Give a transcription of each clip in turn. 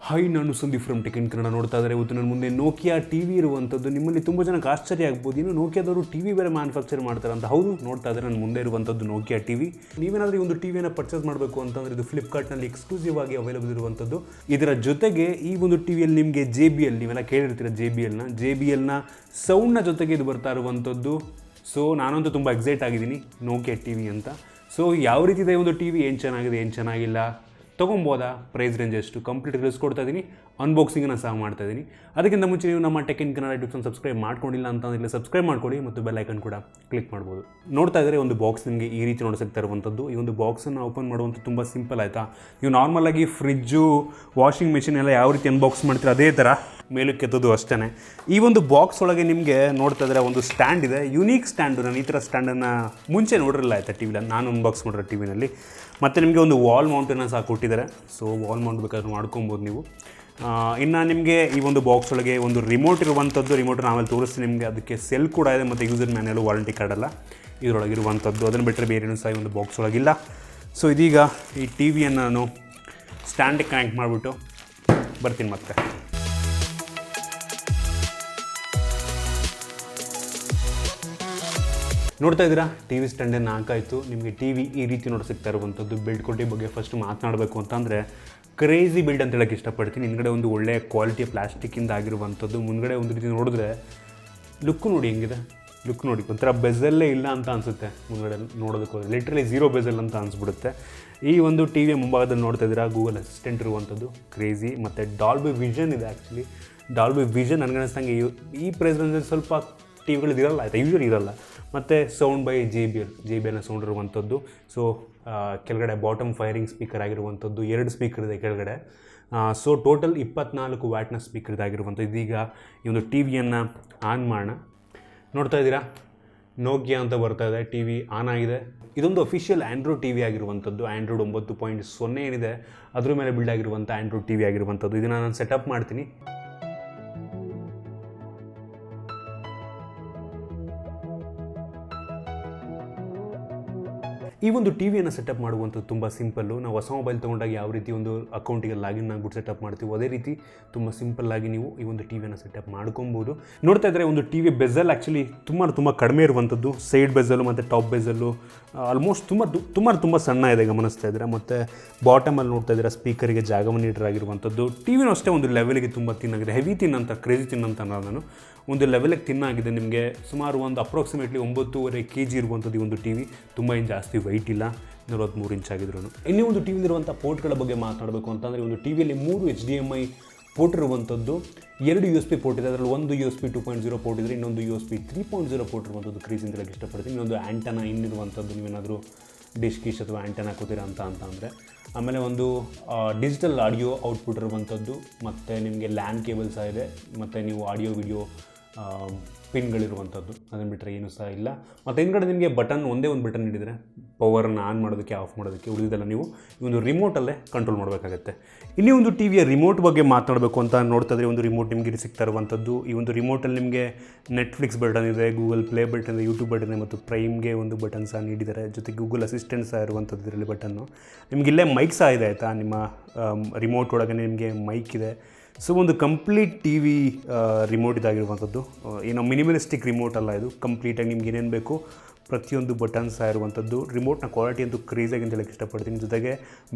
Hi, ನಾನು Sandeep from tech in Kannada. ನೋಡ್ತಾ ಇದ್ದಾರೆ ಇವತ್ತು ನನ್ನ ಮುಂದೆ ನೋಕಿಯಾ ಟಿ ವಿ ಇರುವಂಥದ್ದು. ನಿಮ್ಮಲ್ಲಿ ತುಂಬ ಜನಕ್ಕೆ ಆಶ್ಚರ್ಯ ಆಗ್ಬೋದು, ಇನ್ನು ನೋಕಿಯಾದವರು ಟಿ ವಿ ಬೇರೆ ಮ್ಯಾನುಫ್ಯಾಕ್ಚರ್ ಮಾಡ್ತಾರೆ ಅಂತ. ಹೌದು, ನೋಡ್ತಾ ಇದ್ದಾರೆ ನನ್ನ ಮುಂದೆ ಇರುವಂಥದ್ದು ನೋಕಿಯಾ ಟಿ ವಿ. ನೀವೇನಾದರೂ ಈ ಒಂದು ಟಿ ವಿಯನ್ನು ಪರ್ಚೇಸ್ ಮಾಡಬೇಕು ಅಂತಂದರೆ ಇದು ಫ್ಲಿಪ್ಕಾರ್ಟ್ನಲ್ಲಿ ಎಕ್ಸ್ಕ್ಲೂಸಿವ್ ಆಗಿ ಅವೈಲೇಬಲ್ ಇರುವಂಥದ್ದು. ಇದರ ಜೊತೆಗೆ ಈ ಒಂದು ಟಿ ವಿಯಲ್ಲಿ ನಿಮಗೆ JBL, ನೀವೆಲ್ಲ ಕೇಳಿರ್ತೀರ ಜೆ ಬಿ ಎಲ್ನ ಸೌಂಡ್ನ ಜೊತೆಗೆ ಇದು ಬರ್ತಾ ಇರುವಂಥದ್ದು. ಸೊ ನಾನಂತೂ ತುಂಬ ಎಕ್ಸೈಟ್ ಆಗಿದ್ದೀನಿ ನೋಕಿಯಾ ಟಿ ವಿ ಅಂತ. ಸೊ ಯಾವ ರೀತಿ ಇದೆ ಒಂದು ಟಿ ವಿ, ಏನು ಚೆನ್ನಾಗಿದೆ ಏನು ಚೆನ್ನಾಗಿಲ್ಲ, ತೊಗೊಬೋದಾ, ಪ್ರೈಸ್ ರೇಂಜ್ ಎಷ್ಟು, ಕಂಪ್ಲೀಟ್ ರಿವ್ಯೂಸ್ ಕೊಡ್ತಾ ಇದ್ದೀನಿ, ಅನ್ಬಾಕ್ಸಿಂಗನ್ನು ಸಹ ಮಾಡ್ತಾ ಇದ್ದೀನಿ. ಅದಕ್ಕಿಂತ ಮುಂಚೆ ನೀವು ನಮ್ಮ ಟೆಕ್ ಇನ್ ಕನ್ನಡ ಯೂಟ್ಯೂಬ್ನ ಸಬ್ಸ್ಕ್ರೈಬ್ ಮಾಡ್ಕೊಂಡಿಲ್ಲ ಅಂತಂದರೆ ಸಬ್ಸ್ಕ್ರೈಬ್ ಮಾಡ್ಕೊಳ್ಳಿ ಮತ್ತು ಬೆಲ್ ಐಕನ್ ಕೂಡ ಕ್ಲಿಕ್ ಮಾಡ್ಬೋದು. ನೋಡ್ತಾ ಇದ್ದರೆ ಒಂದು ಬಾಕ್ಸ್ ನಿಮಗೆ ಈ ರೀತಿ ನೋಡಿಸ್ತಾ ಇರುವಂಥದ್ದು. ಈ ಒಂದು ಬಾಕ್ಸನ್ನು ಓಪನ್ ಮಾಡುವಂಥ ತುಂಬ ಸಿಂಪಲ್ ಆಯಿತಾ. ನೀವು ನಾರ್ಮಲಾಗಿ ಫ್ರಿಜ್ಜು, ವಾಷಿಂಗ್ ಮಿಷಿನ್ ಎಲ್ಲ ಯಾವ ರೀತಿ ಅನ್ಬಾಕ್ಸ್ ಮಾಡ್ತೀರ ಅದೇ ಥರ ಮೇಲಕ್ಕೆ ಎತ್ತೋದು ಅಷ್ಟೇ. ಈ ಒಂದು ಬಾಕ್ಸ್ ಒಳಗೆ ನಿಮಗೆ ನೋಡ್ತಾ ಇದ್ದರೆ ಒಂದು ಸ್ಟ್ಯಾಂಡ್ ಇದೆ, ಯುನೀಕ್ ಸ್ಟ್ಯಾಂಡು. ನಾನು ಈ ಥರ ಸ್ಟ್ಯಾಂಡನ್ನು ಮುಂಚೆ ನೋಡಿರಲ್ಲ ಆಯಿತಾ ಟಿ ವಿಲಿ, ನಾನು ಅನ್ಬಾಕ್ಸ್ ಮಾಡಿರೋ ಟಿ ವಿನಲ್ಲಿ. ಮತ್ತು ನಿಮಗೆ ಒಂದು ವಾಲ್ ಮೌಂಟನ್ನು ಸಹ ಕೊಟ್ಟಿದ್ದಾರೆ. ಸೊ ವಾಲ್ ಮೌಂಟ್ ಬೇಕಾದ್ರೆ ಮಾಡ್ಕೊಬೋದು ನೀವು. ಇನ್ನು ನಿಮಗೆ ಈ ಒಂದು ಬಾಕ್ಸ್ ಒಳಗೆ ಒಂದು ರಿಮೋಟ್ ಇರುವಂಥದ್ದು. ರಿಮೋಟನ್ನು ಆಮೇಲೆ ತೋರಿಸ್ತೀನಿ ನಿಮಗೆ. ಅದಕ್ಕೆ ಸೆಲ್ ಕೂಡ ಇದೆ ಮತ್ತು ಯೂಸರ್ ಮ್ಯಾನ್ಯಲು, ವಾರಂಟಿ ಕಾರ್ಡೆಲ್ಲ ಇದರೊಳಗಿರುವಂಥದ್ದು. ಅದನ್ನು ಬಿಟ್ಟರೆ ಬೇರೇನೂ ಸಹ ಈ ಒಂದು ಬಾಕ್ಸ್ ಒಳಗಿಲ್ಲ. ಸೊ ಇದೀಗ ಈ ಟಿ ವಿಯನ್ನು ನಾನು ಸ್ಟ್ಯಾಂಡಿಗೆ ಕನೆಕ್ಟ್ ಮಾಡಿಬಿಟ್ಟು ಬರ್ತೀನಿ ಮತ್ತೆ. ನೋಡ್ತಾ ಇದ್ದೀರಾ, ಟಿ ವಿ ಸ್ಟ್ಯಾಂಡನ್ನು ಹಾಕಾಯಿತು. ನಿಮಗೆ ಟಿ ವಿ ಈ ರೀತಿ ಸಿಗ್ತಾ ಇರುವಂಥದ್ದು. ಬಿಲ್ಡ್ ಕ್ವಾಲಿಟಿ ಬಗ್ಗೆ ಫಸ್ಟ್ ಮಾತನಾಡಬೇಕು ಅಂತಂದರೆ ಕ್ರೇಜಿ ಬಿಲ್ಡ್ ಅಂತ ಹೇಳೋಕ್ಕೆ ಇಷ್ಟಪಡ್ತೀನಿ. ಹಿಂದ್ಗಡೆ ಒಂದು ಒಳ್ಳೆಯ ಕ್ವಾಲಿಟಿಯ ಪ್ಲಾಸ್ಟಿಕ್ಕಿಂದ ಆಗಿರುವಂಥದ್ದು. ಮುಂದ್ಗಡೆ ಒಂದು ರೀತಿ ನೋಡಿದ್ರೆ ಲುಕ್ ನೋಡಿ ಹೆಂಗಿದೆ, ಲುಕ್ ನೋಡಿ ಒಂಥರ ಬೆಝಲ್ಲೇ ಇಲ್ಲ ಅಂತ ಅನಿಸುತ್ತೆ. ಮುಂದ್ಗಡೆ ನೋಡೋದಕ್ಕೆ ಹೋದರೆ ಲಿಟ್ರಲಿ ಝೀರೋ ಬೆಝಲ್ ಅಂತ ಅನಿಸ್ಬಿಡುತ್ತೆ. ಈ ಒಂದು ಟಿ ವಿಯ ಮುಂಭಾಗದಲ್ಲಿ ನೋಡ್ತಾ ಇದ್ದೀರಾ ಗೂಗಲ್ ಅಸಿಸ್ಟೆಂಟ್ ಇರುವಂಥದ್ದು, ಕ್ರೇಜಿ. ಮತ್ತು ಡಾಲ್ಬಿ ವಿಷನ್ ಇದೆ. ಆ್ಯಕ್ಚುಲಿ ಡಾಲ್ಬಿ ವಿಷನ್ ನನಗನ್ನಿಸ್ದಂಗೆ ಈ ಪ್ರೈಸ್ ರೇಂಜಲ್ಲಿ ಸ್ವಲ್ಪ ಟಿ ವಿಗಳದ್ದು ಇರಲ್ಲ ಆಯಿತಾ, ಯೂಶ್ವಲಿ ಇರಲ್ಲ. ಮತ್ತು ಸೌಂಡ್ ಬೈ JBLನ ಸೌಂಡ್ ಇರುವಂಥದ್ದು. ಸೊ ಕೆಳಗಡೆ ಬಾಟಮ್ ಫೈರಿಂಗ್ ಸ್ಪೀಕರ್ ಆಗಿರುವಂಥದ್ದು, 2 ಸ್ಪೀಕರ್ ಇದೆ ಕೆಳಗಡೆ. ಸೊ ಟೋಟಲ್ 24 ವ್ಯಾಟ್ನ ಸ್ಪೀಕರ್ ಇದಾಗಿರುವಂಥದ್ದು. ಇದೀಗ ಈ ಒಂದು ಟಿ ವಿಯನ್ನು ಆನ್ ಮಾಡೋಣ. ನೋಡ್ತಾ ಇದ್ದೀರಾ, ನೋಕಿಯಾ ಅಂತ ಬರ್ತಾ ಇದೆ. ಟಿ ವಿ ಆನ್ ಆಗಿದೆ. ಇದೊಂದು ಅಫಿಷಿಯಲ್ ಆ್ಯಂಡ್ರಾಯ್ಡ್ ಟಿ ವಿ ಆಗಿರುವಂಥದ್ದು. ಆ್ಯಂಡ್ರಾಯ್ಡ್ 9.0 ಏನಿದೆ ಅದ್ರ ಮೇಲೆ ಬಿಲ್ಡ್ ಆಗಿರುವಂಥ ಆ್ಯಂಡ್ರಾಯ್ಡ್ ಟಿ ವಿ ಆಗಿರುವಂಥದ್ದು. ಇದನ್ನು ನಾನು ಸೆಟಪ್ ಮಾಡ್ತೀನಿ. ಈ ಒಂದು ಟಿ ವಿಯನ್ನು ಸೆಟಪ್ ಮಾಡುವಂಥದ್ದು ತುಂಬ ಸಿಂಪಲ್ಲು. ನಾವು ಹೊಸ ಮೊಬೈಲ್ ತೊಗೊಂಡಾಗ ಯಾವ ರೀತಿ ಒಂದು ಅಕೌಂಟಿಗೆ ಲಾಗಿನ್ ಆಗಿಬಿಟ್ಟು ಸೆಟಪ್ ಮಾಡ್ತೀವಿ, ಅದೇ ರೀತಿ ತುಂಬ ಸಿಂಪಲ್ಲಾಗಿ ನೀವು ಈ ಒಂದು ಟಿ ವಿಯನ್ನು ಸೆಟಪ್ ಮಾಡ್ಕೊಬೋದು. ನೋಡ್ತಾ ಇದ್ದರೆ ಒಂದು ಟಿ ವಿ ಬೆಝಲ್ ಆ್ಯಕ್ಚುಲಿ ತುಂಬ ಕಡಿಮೆ ಇರುವಂಥದ್ದು. ಸೈಡ್ ಬೆಝಲ್ಲು ಮತ್ತು ಟಾಪ್ ಬೆಝಲ್ಲು ಆಲ್ಮೋಸ್ಟ್ ತುಂಬ ಸಣ್ಣ ಇದೆ, ಗಮನಿಸ್ತಾ ಇದ್ದೀರಾ. ಮತ್ತು ಬಾಟಮಲ್ಲಿ ನೋಡ್ತಾ ಇದ್ದೀರಾ ಸ್ಪೀಕರಿಗೆ ಜಾಗವನ್ನು ನೀಡಲಾಗಿರುವಂಥದ್ದು. ಟಿ ವಿನೂ ಅಷ್ಟೇ ಒಂದು ಲೆವೆಲ್ಗೆ ತುಂಬ ತಿನ್ನಾಗಿದೆ. ಹೆವಿ ತಿನ್ನಂತ, ಕ್ರೇಜಿ ತಿನ್ನಂತ ನಾನು ಒಂದು ಲೆವೆಲಿಗೆ ತಿನ್ನಾಗಿದೆ. ನಿಮಗೆ ಸುಮಾರು ಒಂದು ಅಪ್ರಾಕ್ಸಿಮೇಟ್ಲಿ 9.5 kg ಇರುವಂಥದ್ದು ಈ ಒಂದು ಟಿ ವಿ. ತುಂಬ ಏನು ಜಾಸ್ತಿ ವೆಯ್ಟ್ ಇಲ್ಲ, 43 ಇಂಚ್ ಆಗಿದ್ರು. ಇನ್ನೂ ಒಂದು ಟಿ ವಿಲಿರುವಂಥ ಪೋರ್ಟ್ಗಳ ಬಗ್ಗೆ ಮಾತನಾಡಬೇಕು ಅಂತಂದರೆ ಒಂದು ಟಿ ವಿಯಲ್ಲಿ 3 HDMI ಪೋರ್ಟ್ ಇರುವಂಥದ್ದು, 2 USB ಪೋರ್ಟ್ ಇದೆ. ಅದರಲ್ಲಿ ಒಂದು USB 2.0 ಪೋರ್ಟ್ ಇದ್ದರೆ ಇನ್ನೊಂದು USB 3.0 ಪೋರ್ಟ್ ಇರುವಂಥದ್ದು. ಕ್ರೇಜ್ ಅಂತ ಹೇಳಕ್ಕೆ ಇಷ್ಟಪಡ್ತೀನಿ. ಇನ್ನೊಂದು ಆ್ಯಂಟನಾ ಇನ್ನಿರುವಂಥದ್ದು, ನೀವೇನಾದರೂ ಡಿಶ್ ಗೀಶ್ ಅಥವಾ ಆ್ಯಂಟನಾ ಹಾಕೋತೀರಾ ಅಂದರೆ. ಆಮೇಲೆ ಒಂದು ಡಿಜಿಟಲ್ ಆಡಿಯೋ ಔಟ್ಪುಟ್ ಇರುವಂಥದ್ದು, ಮತ್ತು ನಿಮಗೆ ಲ್ಯಾನ್ ಕೇಬಲ್ ಸಹ ಇದೆ, ಮತ್ತು ನೀವು ಆಡಿಯೋ ವಿಡಿಯೋ ಪಿನ್ಗಳಿರುವಂಥದ್ದು. ಅದನ್ನು ಬಿಟ್ಟರೆ ಏನೂ ಸಹ ಇಲ್ಲ. ಮತ್ತು ಹಿಂದ್ಗಡೆ ನಿಮಗೆ ಒಂದೇ ಒಂದು ಬಟನ್ ನೀಡಿದರೆ ಪವರನ್ನು ಆನ್ ಮಾಡೋದಕ್ಕೆ, ಆಫ್ ಮಾಡೋದಕ್ಕೆ. ಉಳಿದೆಲ್ಲ ನೀವು ಈ ಒಂದು ರಿಮೋಟಲ್ಲೇ ಕಂಟ್ರೋಲ್ ಮಾಡಬೇಕಾಗತ್ತೆ. ಇನ್ನೂ ಒಂದು ಟಿ ವಿಯ ರಿಮೋಟ್ ಬಗ್ಗೆ ಮಾತನಾಡಬೇಕು ಅಂತ ನೋಡ್ತಾ ಇದ್ರೆ ಒಂದು ರಿಮೋಟ್ ನಿಮಗೆ ಸಿಗ್ತಾ ಇರುವಂಥದ್ದು. ಈ ಒಂದು ರಿಮೋಟಲ್ಲಿ ನಿಮಗೆ ನೆಟ್ಫ್ಲಿಕ್ಸ್ ಬಟನ್ ಇದೆ, ಗೂಗಲ್ ಪ್ಲೇ ಬಟನ್ ಇದೆ, ಯೂಟ್ಯೂಬ್ ಬಟನ್ ಇದೆ, ಮತ್ತು ಪ್ರೈಮ್ಗೆ ಒಂದು ಬಟನ್ ಸಹ ನೀಡಿದ್ದಾರೆ. ಜೊತೆಗೆ ಗೂಗಲ್ ಅಸಿಸ್ಟೆಂಟ್ ಸಹ ಇರುವಂಥದ್ದು ಇದರಲ್ಲಿ ಬಟನ್ನು. ನಿಮಗಿಲ್ಲೇ ಮೈಕ್ ಸಹ ಇದೆ ಆಯಿತಾ. ನಿಮ್ಮ ರಿಮೋಟ್ ಒಳಗೆ ನಿಮಗೆ ಮೈಕ್ ಇದೆ. ಸೊ ಒಂದು ಕಂಪ್ಲೀಟ್ ಟಿ ವಿ ರಿಮೋಟ್ ಇದಾಗಿರುವಂಥದ್ದು. ಏನೋ ಮಿನಿಮಲಿಸ್ಟಿಕ್ ರಿಮೋಟ್ ಅಲ್ಲ ಇದು. ಕಂಪ್ಲೀಟಾಗಿ ನಿಮ್ಗೆ ಏನೇನು ಬೇಕು ಪ್ರತಿಯೊಂದು ಬಟನ್ ಸಹ ಇರುವಂಥದ್ದು. ರಿಮೋಟ್ನ ಕ್ವಾಲಿಟಿ ಅಂತೂ ಕ್ರೇಜಾಗಿ ಅಂತ ಹೇಳಕ್ಕೆ ಇಷ್ಟಪಡ್ತೀನಿ. ಜೊತೆಗೆ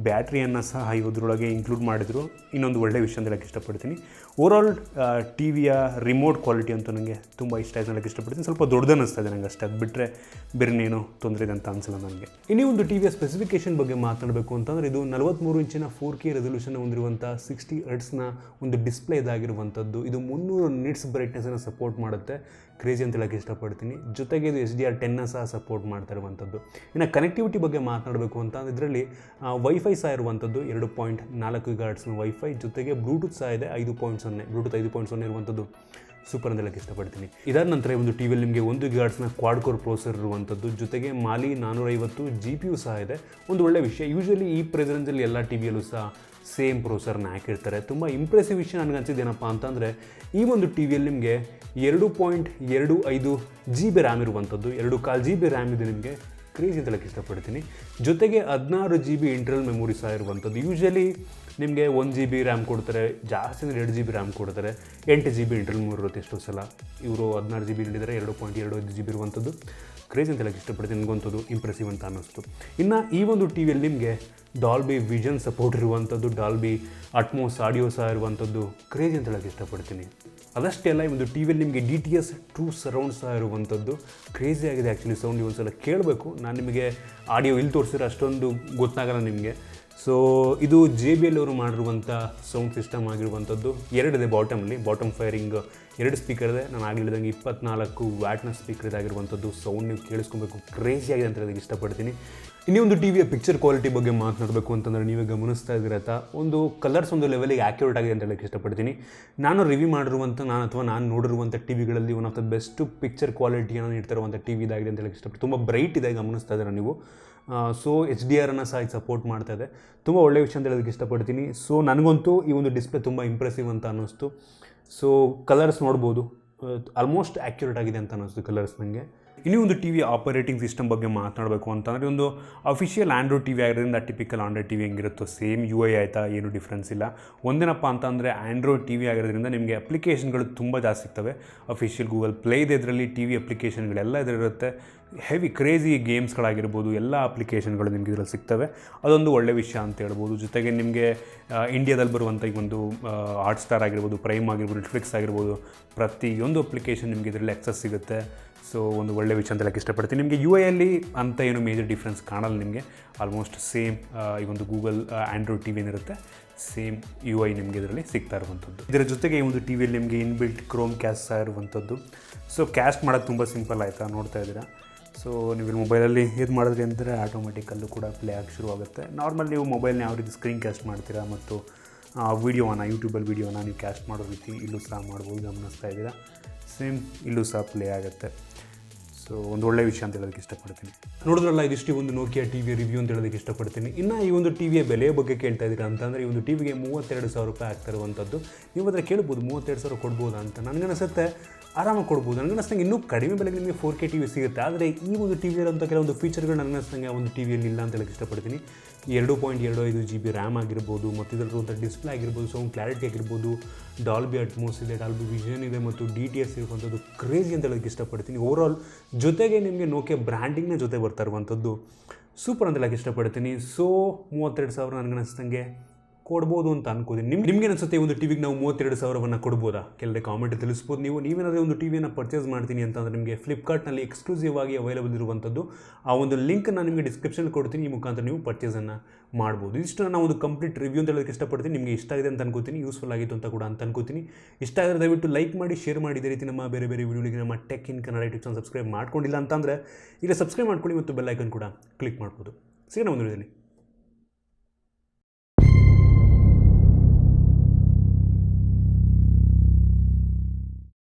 ಬ್ಯಾಟ್ರಿಯನ್ನು ಸಹ ಇದರೊಳಗೆ ಇನ್ಕ್ಲೂಡ್ ಮಾಡಿದ್ರು. ಇನ್ನೊಂದು ಒಳ್ಳೆಯ ವಿಷಯ ಅಂತ ಹೇಳಕ್ಕೆ ಇಷ್ಟಪಡ್ತೀನಿ. ಓವರಾಲ್ ಟಿ ವಿಯ ರಿಮೋಟ್ ಕ್ವಾಲಿಟಿ ಅಂತೂ ನನಗೆ ತುಂಬ ಇಷ್ಟ ಆಯ್ತು ಹೇಳಕ್ಕೆ ಇಷ್ಟಪಡ್ತೀನಿ. ಸ್ವಲ್ಪ ದೊಡ್ಡದು ಅನ್ನಿಸ್ತಾ ಇದೆ ನನಗೆ ಅಷ್ಟೇ. ಅದು ಬಿಟ್ಟರೆ ಬೇರೆನೇನು ತೊಂದರೆ ಇದೆ ಅಂತ ಅನಿಸಲ್ಲ ನನಗೆ. ಇನ್ನೂ ಒಂದು ಟಿ ವಿಯ ಸ್ಪೆಸಿಫಿಕೇಷನ್ ಬಗ್ಗೆ ಮಾತನಾಡಬೇಕು ಅಂತಂದರೆ ಇದು 43 ಇಂಚಿನ 4K ರೆಸೊಲ್ಯೂಷನ್ ಹೊಂದಿರುವಂಥ 60 ಹರ್ಟ್ಸ್ನ ಒಂದು ಡಿಸ್ಪ್ಲೇ ಇದಾಗಿರುವಂಥದ್ದು. ಇದು 300 ನಿಟ್ಸ್ ಬ್ರೈಟ್ನೆಸ್ಸನ್ನು ಸಪೋರ್ಟ್ ಮಾಡುತ್ತೆ. ಕ್ರೇಜಿ ಅಂತ ಹೇಳಕ್ಕೆ ಇಷ್ಟಪಡ್ತೀನಿ. ಜೊತೆಗೆ ಇದು HDR10 ಸಹ ಸಪೋರ್ಟ್ ಮಾಡ್ತಾ ಇರುವಂಥದ್ದು. ಇನ್ನು ಕನೆಕ್ಟಿವಿಟಿ ಬಗ್ಗೆ ಮಾತನಾಡಬೇಕು ಅಂತ ಇದರಲ್ಲಿ ವೈಫೈ ಸಹ ಇರುವಂಥದ್ದು. 2.4 GHz ವೈಫೈ, ಜೊತೆಗೆ ಬ್ಲೂಟೂತ್ ಸಹ ಇದೆ 5.0. ಬ್ಲೂಟೂತ್ 5.0 ಇರುವಂಥದ್ದು ಸೂಪರ್ ಅಂತ ಹೇಳಕ್ಕೆ ಇಷ್ಟಪಡ್ತೀನಿ. ಇದಾದ ನಂತರ ಒಂದು ಟಿ ವಿಯಲ್ಲಿ ನಿಮಗೆ 1 GHz ಕ್ವಾಡ್ ಕೋರ್ ಪ್ರೊಸೆಸರ್ ಇರುವಂಥದ್ದು. ಜೊತೆಗೆ ಮಾಲಿ 450 GPU ಸಹ ಇದೆ. ಒಂದು ಒಳ್ಳೆಯ ವಿಷಯ. ಯೂಶ್ವಲಿ ಈ ಪ್ರೈಸ್ ರೇಂಜಲ್ಲಿ ಎಲ್ಲ ಟಿ ವಿಯಲ್ಲೂ ಸಹ ಸೇಮ್ ಪ್ರೊಸೆಸರ್ನ ಹಾಕಿರ್ತಾರೆ. ತುಂಬ ಇಂಪ್ರೆಸಿವ್ ವಿಷಯ ನನಗನ್ಸಿದ್ದೇನಪ್ಪ ಅಂತಂದರೆ ಈ ಒಂದು ಟಿ ವಿಯಲ್ಲಿ ನಿಮಗೆ 2.25 GB ರ್ಯಾಮ್ ಇರುವಂಥದ್ದು. 2.25 GB ರ್ಯಾಮ್ ಇದೆ ನಿಮಗೆ. ಕ್ರೇಜಿ ಅಂತ ಹೇಳಕ್ಕೆ ಇಷ್ಟಪಡ್ತೀನಿ. ಜೊತೆಗೆ 16 GB ಇಂಟರ್ನಲ್ ಮೆಮೊರಿ ಸಹ ಇರುವಂಥದ್ದು. ಯೂಶ್ವಲಿ ನಿಮಗೆ 1 GB ರ್ಯಾಮ್ ಕೊಡ್ತಾರೆ, ಜಾಸ್ತಿ ಅಂದರೆ 2 GB ರ್ಯಾಮ್ ಕೊಡ್ತಾರೆ, 8 GB ಇಂಟರ್ನಲ್ ಮೆಮೊರಿ ಇರುತ್ತೆ ಎಷ್ಟೋ ಸಲ. ಇವರು 16 GB ನೀಡಿದರೆ 2.25 GB ಇರುವಂಥದ್ದು ಕ್ರೇಜ್ ಅಂತ ಹೇಳಕ್ಕೆ ಇಷ್ಟಪಡ್ತೀನಿ. ನನಗಂಥದ್ದು ಇಂಪ್ರೆಸಿವ್ ಅಂತ ಅನ್ನಿಸ್ತು. ಇನ್ನು ಈ ಒಂದು ಟಿ ವಿಯಲ್ಲಿ ನಿಮಗೆ ಡಾಲ್ಬಿ ವಿಷನ್ ಸಪೋರ್ಟ್ ಇರುವಂಥದ್ದು, ಡಾಲ್ಬಿ ಅಟ್ಮೋಸ್ ಆಡಿಯೋ ಸಹ ಇರುವಂಥದ್ದು ಕ್ರೇಜ್ ಅಂತ ಹೇಳಕ್ಕೆ ಇಷ್ಟಪಡ್ತೀನಿ. ಅದಷ್ಟೇ ಅಲ್ಲ, ಈ ಒಂದು ಟಿ ವಿಯಲ್ಲಿ ನಿಮಗೆ DTS ಟ್ರೂ ಸರೌಂಡ್ ಸಹ ಇರುವಂಥದ್ದು ಕ್ರೇಜಿ ಆಗಿದೆ. ಆ್ಯಕ್ಚುಲಿ ಸೌಂಡ್ ಒಂದು ಸಲ ಕೇಳಬೇಕು. ನಾನು ನಿಮಗೆ ಆಡಿಯೋ ಇಲ್ಲಿ ತೋರಿಸಿದ್ರೆ ಅಷ್ಟೊಂದು ಗೊತ್ತಾಗಲ್ಲ ನಿಮಗೆ. ಸೊ ಇದು JBL ಅವರು ಮಾಡಿರುವಂಥ ಸೌಂಡ್ ಸಿಸ್ಟಮ್ ಆಗಿರುವಂಥದ್ದು. 2 ಇದೆ ಬಾಟಮ್ ಫೈರಿಂಗ್ 2 ಸ್ಪೀಕರ್ ಇದೆ. ನಾನು ಆಗಲಿ ಹೇಳಿದಂಗೆ 24 ವ್ಯಾಟ್ನ ಸ್ಪೀಕರ್ ಇದಾಗಿರುವಂಥದ್ದು. ಸೌಂಡ್ ನೀವು ಕೇಳಿಸ್ಕೊಬೇಕು, ಕ್ರೇಜಿ ಆಗಿದೆ ಅಂತ ಹೇಳೋದಕ್ಕೆ ಇಷ್ಟಪಡ್ತೀನಿ. ಇನ್ನೂ ಒಂದು ಟಿ ವಿಯ ಪಿಕ್ಚರ್ ಕ್ವಾಲಿಟಿ ಬಗ್ಗೆ ಮಾತನಾಡಬೇಕು ಅಂತಂದರೆ ನೀವೇ ಗಮನಿಸ್ತಾ ಇದ್ದೀರತ್ತ, ಒಂದು ಕಲರ್ಸ್ ಒಂದು ಲೆವೆಲಿಗೆ ಆ್ಯಕ್ಯುರೇಟ್ ಆಗಿದೆ ಅಂತ ಹೇಳೋಕ್ಕೆ ಇಷ್ಟಪಡ್ತೀನಿ. ನಾನು ರಿವ್ಯೂ ಮಾಡಿರುವಂಥ ನಾನು ನೋಡಿರುವಂಥ ಟಿ ವಿಗಳಲ್ಲಿ one of the best picture ಕ್ವಾಲಿಟಿಯನ್ನು ನೀಡ್ತಿರುವಂಥ ಟಿ ವಿ ಇದಾಗಿದೆ ಅಂತ ಹೇಳೋಕ್ಕೆ ಇಷ್ಟಪಡ್ತೀನಿ. ತುಂಬ ಬ್ರೈಟ್ ಇದೆ, ಗಮನಿಸ್ತಾ ಇದ್ದೀರಾ ನೀವು. ಸೊ HDRನ್ನು ಸಹ ಸಪೋರ್ಟ್ ಮಾಡ್ತಾ ಇದೆ. ತುಂಬ ಒಳ್ಳೆಯ ವಿಷಯ ಅಂತ ಹೇಳೋದಕ್ಕೆ ಇಷ್ಟಪಡ್ತೀನಿ. ಸೊ ನನಗಂತೂ ಈ ಒಂದು ಡಿಸ್ಪ್ಲೇ ತುಂಬ ಇಂಪ್ರೆಸಿವ್ ಅಂತ ಅನ್ನಿಸ್ತು. ಸೊ ಕಲರ್ಸ್ ನೋಡ್ಬೋದು, ಆಲ್ಮೋಸ್ಟ್ ಆ್ಯಕ್ಯುರೇಟ್ ಆಗಿದೆ ಅಂತ ಅನ್ನಿಸ್ತು ಕಲರ್ಸ್ ನನಗೆ. ಇನ್ನೂ ಒಂದು ಟಿ ವಿ ಆಪರೇಟಿಂಗ್ ಸಿಸ್ಟಮ್ ಬಗ್ಗೆ ಮಾತನಾಡಬೇಕು ಅಂತಂದರೆ, ಒಂದು ಅಫಿಷಿಯಲ್ ಆಂಡ್ರಾಯ್ಡ್ ಟಿ ವಿ ಆಗಿರೋದ್ರಿಂದ ಟಿಪಿಕಲ್ ಆಂಡ್ರಾಯ್ಡ್ ಟಿ ವಿ ಹೆಂಗಿರುತ್ತೋ ಸೇಮ್ UI ಆಯಿತಾ, ಏನು ಡಿಫ್ರೆನ್ಸ್ ಇಲ್ಲ. ಒಂದೇನಪ್ಪ ಅಂತಂದರೆ ಆಂಡ್ರಾಯ್ಡ್ ಟಿ ವಿ ಆಗಿರೋದ್ರಿಂದ ನಿಮಗೆ ಅಪ್ಲಿಕೇಶನ್ಗಳು ತುಂಬ ಜಾಸ್ತಿ ಸಿಗ್ತವೆ. ಅಫಿಷಿಯಲ್ ಗೂಗಲ್ ಪ್ಲೇ ಇದೆ, ಇದರಲ್ಲಿ ಟಿ ವಿ ಅಪ್ಲಿಕೇಶನ್ಗಳೆಲ್ಲ ಇದರಿರುತ್ತೆ. ಹೆವಿ ಕ್ರೇಜಿ ಗೇಮ್ಸ್ಗಳಾಗಿರ್ಬೋದು, ಎಲ್ಲ ಅಪ್ಲಿಕೇಶನ್ಗಳು ನಿಮಗೆ ಇದರಲ್ಲಿ ಸಿಗ್ತವೆ. ಅದೊಂದು ಒಳ್ಳೆಯ ವಿಷಯ ಅಂತ ಹೇಳ್ಬೋದು. ಜೊತೆಗೆ ನಿಮಗೆ ಇಂಡಿಯಾದಲ್ಲಿ ಬರುವಂಥ ಈ ಒಂದು ಹಾಟ್ಸ್ಟಾರ್ ಆಗಿರ್ಬೋದು, ಪ್ರೈಮ್ ಆಗಿರ್ಬೋದು, ನೆಟ್ಫ್ಲಿಕ್ಸ್ ಆಗಿರ್ಬೋದು, ಪ್ರತಿಯೊಂದು ಅಪ್ಲಿಕೇಶನ್ ನಿಮಗೆ ಇದರಲ್ಲಿ ಆಕ್ಸಸ್ ಸಿಗುತ್ತೆ. ಸೊ ಒಂದು ಒಳ್ಳೆಯ ವಿಷಯ ಅಂತ ಹೇಳಕ್ಕೆ ಇಷ್ಟಪಡ್ತೀನಿ. ನಿಮಗೆ UI ಅಲ್ಲಿ ಅಂತ ಏನು ಮೇಜರ್ ಡಿಫ್ರೆನ್ಸ್ ಕಾಣಲ್ಲ ನಿಮಗೆ. ಆಲ್ಮೋಸ್ಟ್ ಸೇಮ್ ಈ ಒಂದು ಗೂಗಲ್ ಆಂಡ್ರಾಯ್ಡ್ ಟಿ ವಿ ಏನಿರುತ್ತೆ ಸೇಮ್ UI ನಿಮಗೆ ಇದರಲ್ಲಿ ಸಿಗ್ತಾ ಇರುವಂಥದ್ದು. ಇದರ ಜೊತೆಗೆ ಈ ಒಂದು ಟಿ ವಿಯಲ್ಲಿ ನಿಮಗೆ ಇನ್ಬಿಲ್ಟ್ ಕ್ರೋಮ್ ಕ್ಯಾಸ್ಟ್ ಸಹ ಇರುವಂಥದ್ದು. ಸೊ ಕ್ಯಾಸ್ಟ್ ಮಾಡೋದು ತುಂಬ ಸಿಂಪಲ್ ಆಯಿತಾ, ನೋಡ್ತಾ ಇದ್ದೀರಾ. ಸೊ ನೀವು ಮೊಬೈಲಲ್ಲಿ ಇದು ಮಾಡಿದ್ರಿ ಅಂದರೆ ಆಟೋಮೆಟಿಕಲ್ಲೂ ಕೂಡ ಪ್ಲೇ ಆಗಿ ಶುರುವಾಗುತ್ತೆ. ನಾರ್ಮಲ್ ನೀವು ಮೊಬೈಲ್ನ ಯಾವ ರೀತಿ ಸ್ಕ್ರೀನ್ ಕ್ಯಾಸ್ಟ್ ಮಾಡ್ತೀರಾ ಮತ್ತು ವೀಡಿಯೋನ ಯೂಟ್ಯೂಬಲ್ಲಿ ವೀಡಿಯೋನ ನೀವು ಕ್ಯಾಸ್ಟ್ ಮಾಡೋ ರೀತಿ ಇಲ್ಲೂ ಸಹ ಮಾಡ್ಬೋದು, ಗಮನಿಸ್ತಾ ಇದ್ದೀರಾ. ಸೇಮ್ ಇಲ್ಲೂ ಸಹ ಪ್ಲೇ ಆಗುತ್ತೆ. ಸೊ ಒಂದು ಒಳ್ಳೆಯ ವಿಷಯ ಅಂತ ಹೇಳೋದಕ್ಕೆ ಇಷ್ಟಪಡ್ತೀನಿ. ನೋಡಿದ್ರಲ್ಲ, ಇದಿಷ್ಟು ಒಂದು ನೋಕಿಯಾ ಟಿ ವಿ ರಿವ್ಯೂ ಅಂತ ಹೇಳೋದಕ್ಕೆ ಇಷ್ಟಪಡ್ತೀನಿ. ಇನ್ನು ಈ ಒಂದು ಟಿ ವಿಯ ಬೆಲೆಯ ಬಗ್ಗೆ ಕೇಳ್ತಾ ಇದ್ದೀರಾ ಅಂತಂದರೆ, ಈ ಒಂದು ಟಿ ವಿಗೆ 32,000 ರೂಪಾಯಿ ಆಗ್ತಾ ಇರುವಂಥದ್ದು. ನೀವು ಅದರ ಕೇಳ್ಬೋದು 32,000 ಕೊಡ್ಬೋದಾ ಅಂತ. ನನಗನ್ನಿಸುತ್ತೆ ಆರಾಮಾಗಿ ಕೊಡ್ಬೋದು. ನನಗನ್ನಿಸ್ತಂಗೆ ಇನ್ನೂ ಕಡಿಮೆ ಬೆಲೆಗೆ ನಿಮಗೆ 4K ಟಿ ವಿ ಸಿಗುತ್ತೆ. ಆದರೆ ಈ ಒಂದು ಟಿ ವಿಯಲ್ಲಿರುವಂಥ ಕೆಲವೊಂದು ಫೀಚರ್ಗಳು ನನಗನ್ನಿಸ್ತಂಗೆ ಆ ಒಂದು ಟಿ ವಿಯಲ್ಲಿ ಇಲ್ಲ ಅಂತ ಹೇಳೋಕ್ಕೆ ಇಷ್ಟಪಡ್ತೀನಿ. 2.25 GB ರ್ಯಾಮ್ ಆಗಿರ್ಬೋದು, ಮತ್ತು ಇದರಲ್ಲಿರುವಂಥ ಡಿಸ್ಪ್ಲೇ ಆಗಿರ್ಬೋದು, ಸೌಂಡ್ ಕ್ಲಾರಿಟಿ ಆಗಿರ್ಬೋದು, ಡಾಲ್ಬಿ ಅಟ್ಮೋಸ್ ಇದೆ, ಡಾಲ್ಬಿ ವಿಷನ್ ಇದೆ, ಮತ್ತು DTS ಇರುವಂಥದ್ದು ಕ್ರೇಜಿ ಅಂತ ಹೇಳೋಕ್ಕೆ ಇಷ್ಟಪಡ್ತೀನಿ. ಓವರಾಲ್ ಜೊತೆಗೆ ನಿಮಗೆ ನೋಕಿಯಾ ಬ್ರ್ಯಾಂಡಿಂಗ್ನ ಜೊತೆ ಬರ್ತಾ ಇರುವಂಥದ್ದು ಸೂಪರ್ ಅಂತ ಹೇಳೋಕ್ಕೆ ಇಷ್ಟಪಡ್ತೀನಿ. ಸೊ 32,000 ನನಗನ್ನಿಸ್ತಂಗೆ ಕೊಡ್ಬೋದು ಅಂತ ಅನ್ಕೋತೀನಿ. ನಿಮ್ಗೆ ಅನಿಸುತ್ತೆ ಈ ಒಂದು ಟಿವಿಗೆ ನಾವು 32,000 ಕೊಡ್ಬೋದಾ? ಕೆಲವೇ ಕಾಮೆಂಟ್ ತಿಳಿಸ್ಬೋದು. ನೀವೇನಾದರೂ ಒಂದು ಟಿವಿಯನ್ನು ಪರ್ಚೇಸ್ ಮಾಡ್ತೀನಿ ಅಂತಂದರೆ ನಿಮಗೆ ಫ್ಲಿಪ್ಕಾರ್ಟ್ನಲ್ಲಿ ಎಕ್ಸ್ಕ್ಲೂಸಿವ್ ಆಗಿ ಅವೈಲೇಬಲ್ ಇರುವಂಥದ್ದು ಆ ಒಂದು ಲಿಂಕ್ ನಾನು ನಿಮಗೆ ಡಿಸ್ಕ್ರಿಪ್ಷನ್ ಕೊಡ್ತೀನಿ. ಈ ಮುಖಾಂತರ ನೀವು ಪರ್ಚೇಸನ್ನು ಮಾಡ್ಬೋದು. ಇಷ್ಟು ನಾನು ಒಂದು ಕಂಪ್ಲೀಟ್ ರಿವ್ಯೂ ಅಂತ ಹೇಳೋಕ್ಕೆ ಇಷ್ಟಪಡ್ತೀನಿ. ನಿಮಗೆ ಇಷ್ಟ ಆಗಿದೆ ಅಂತ ಅನ್ಕೋತೀನಿ, ಯೂಸ್ಫುಲ್ ಆಗಿತ್ತು ಅಂತ ಕೂಡ ಅಂತ ಅನ್ಕೋತೀನಿ. ಇಷ್ಟ ಆದರೆ ದಯವಿಟ್ಟು ಲೈಕ್ ಮಾಡಿ, ಶೇರ್ ಮಾಡಿ. ಇದೇ ರೀತಿ ನಮ್ಮ ಬೇರೆ ವಿಡಿಯೋಗಳಿಗೆ ನಮ್ಮ tech in Kannada YouTube channel subscribe ಮಾಡ್ಕೊಂಡಿಲ್ಲ ಅಂತಂದರೆ ಈಗ ಸಬ್ಸ್ಕ್ರೈಬ್ ಮಾಡ್ಕೊಳ್ಳಿ ಮತ್ತು ಬೆಲ್ ಐಕನ್ ಕೂಡ ಕ್ಲಿಕ್ ಮಾಡ್ಬೋದು. ಸಿಗೋಣ ಒಂದು ವಿಡಿಯೋದಲ್ಲಿ.